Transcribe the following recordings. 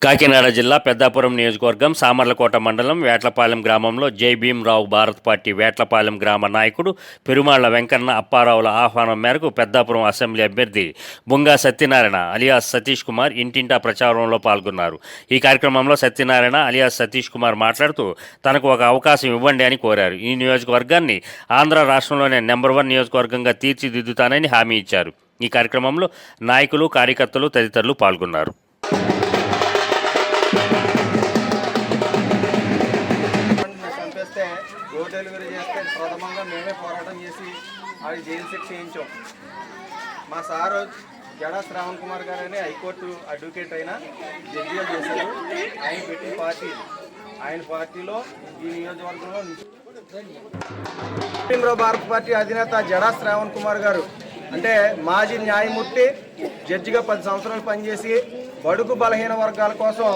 కాకినాడ జిల్లా పెద్దాపురం నియోజకవర్గం సామర్లకోట మండలం వేట్లపాలెం గ్రామంలో జై భీమ్రావు భారత్ పార్టీ వేట్లపాలెం గ్రామ నాయకుడు పెరుమాళ్ల వెంకన్న అప్పారావుల ఆహ్వానం మేరకు పెద్దాపురం అసెంబ్లీ అభ్యర్థి బుంగా సత్యనారాయణ అలియాస్ సతీష్ కుమార్ ఇంటింటా ప్రచారంలో పాల్గొన్నారు. ఈ కార్యక్రమంలో సత్యనారాయణ అలియాస్ సతీష్ కుమార్ మాట్లాడుతూ తనకు ఒక అవకాశం ఇవ్వండి అని కోరారు. ఈ నియోజకవర్గాన్ని ఆంధ్ర రాష్ట్రంలోనే నెంబర్ 1 నియోజకవర్గంగా తీర్చిదిద్దుతానని హామీ ఇచ్చారు. ఈ కార్యక్రమంలో నాయకులు, కార్యకర్తలు తదితరులు పాల్గొన్నారు. చంపేస్తే డోర్ డెలివరీ చేస్తే ప్రథమంగా మేమే పోరాటం చేసి అది జైలు శిక్ష చేయించాం. మా సారు జడా శ్రావణ్ కుమార్ గారు అని హైకోర్టు అడ్వకేట్ అయినా జడ్జిగా చేశారు. ఆయన పెట్టిన పార్టీ, ఆయన పార్టీలో ఈ నియోజకవర్గంలో భీమ్రావు భారత్ పార్టీ అధినేత జడా శ్రావణ్ కుమార్ గారు అంటే మాజీ న్యాయమూర్తి, జడ్జిగా 10 సంవత్సరాలు పనిచేసి బడుగు బలహీన వర్గాల కోసం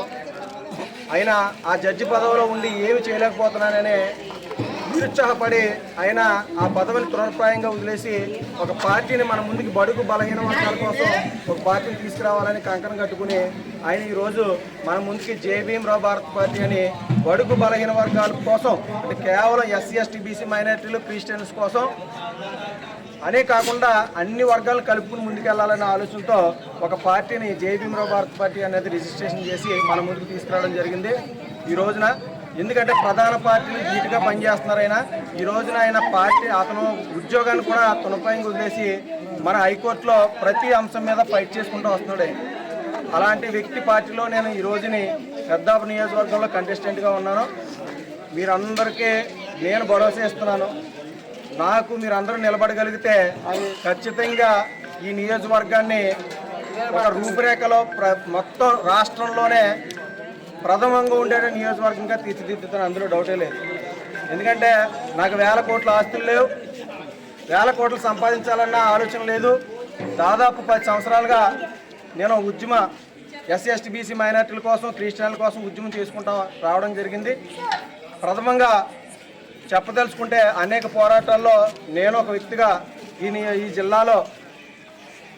ఆయన ఆ జడ్జి పదవిలో ఉండి ఏమి చేయలేకపోతున్నాననే నిరుత్సాహపడి ఆయన ఆ పదవిని తృణప్రాయంగా వదిలేసి ఒక పార్టీని మన ముందుకు బడుగు బలహీన వర్గాల కోసం ఒక పార్టీని తీసుకురావాలని కంకణం కట్టుకుని ఆయన ఈరోజు మన ముందుకి జై భీమ్రావు భారత్ పార్టీ అని బడుగు బలహీన వర్గాల కోసం అంటే కేవలం ఎస్సీ, ఎస్టీ, బీసీ, మైనారిటీలు, క్రిస్టియన్స్ కోసం అనే కాకుండా అన్ని వర్గాలను కలుపుకుని ముందుకెళ్లాలనే ఆలోచనతో ఒక పార్టీని జై భీమ్రావు భారత్ పార్టీ అనేది రిజిస్ట్రేషన్ చేసి మన ముందుకు తీసుకురావడం జరిగింది. ఈ రోజున ఎందుకంటే ప్రధాన పార్టీలు నీట్గా పనిచేస్తున్నారైనా ఈ రోజున ఆయన పార్టీ అతను ఉద్యోగాన్ని కూడా తునపాయంగా వదిలేసి మన హైకోర్టులో ప్రతి అంశం మీద ఫైట్ చేసుకుంటూ వస్తున్నాడు. అలాంటి వ్యక్తి పార్టీలో నేను ఈ రోజుని పెద్దాపురం నియోజకవర్గంలో కంటెస్టెంట్గా ఉన్నాను. మీరందరికీ నేను భరోసా ఇస్తున్నాను. నాకు మీరందరూ నిలబడగలిగితే ఖచ్చితంగా ఈ నియోజకవర్గాన్ని ఒక రూపురేఖలో మొత్తం రాష్ట్రంలోనే ప్రథమంగా ఉండే నియోజకవర్గంగా తీర్చిదిద్దుతాను, అందులో డౌటే లేదు. ఎందుకంటే నాకు వేల కోట్ల ఆస్తులు లేవు, వేల కోట్లు సంపాదించాలన్న ఆలోచన లేదు. దాదాపు 10 సంవత్సరాలుగా నేను ఎస్సీ, ఎస్టీ, బీసీ, మైనార్టీల కోసం, క్రిస్టియన్ల కోసం ఉద్యమం చేసుకుంటా రావడం జరిగింది. ప్రథమంగా చెప్పదలుచుకుంటే అనేక పోరాటాల్లో నేను ఒక వ్యక్తిగా ఈ జిల్లాలో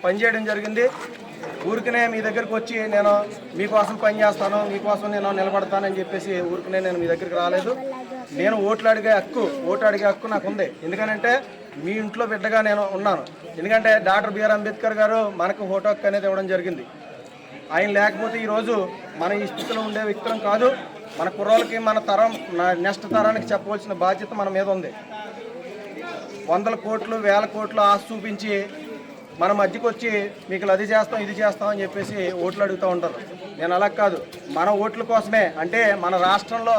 పనిచేయడం జరిగింది. ఊరికనే మీ దగ్గరికి వచ్చి నేను మీకోసం పనిచేస్తాను, మీకోసం నేను నిలబడతానని చెప్పేసి ఊరికనే నేను మీ దగ్గరికి రాలేదు. నేను ఓటు అడిగే హక్కు నాకు ఉంది. ఎందుకంటే మీ ఇంట్లో బిడ్డగా నేను ఉన్నాను. ఎందుకంటే డాక్టర్ బిఆర్ అంబేద్కర్ గారు మనకు ఓటు హక్కు అనేది ఇవ్వడం జరిగింది. ఆయన లేకపోతే ఈరోజు మన ఈ స్థితిలో ఉండే వ్యక్తులం కాదు. మన కుర్రోళ్ళకి మన నెక్స్ట్ తరానికి చెప్పవలసిన బాధ్యత మన మీద ఉంది. 100 కోట్లు, 1000 కోట్లు ఆశ చూపించి మన మధ్యకి వచ్చి మీకు అది చేస్తాం, ఇది చేస్తాం అని చెప్పేసి ఓట్లు అడుగుతూ ఉంటారు. నేను అలా కాదు, మన ఓట్ల కోసమే అంటే మన రాష్ట్రంలో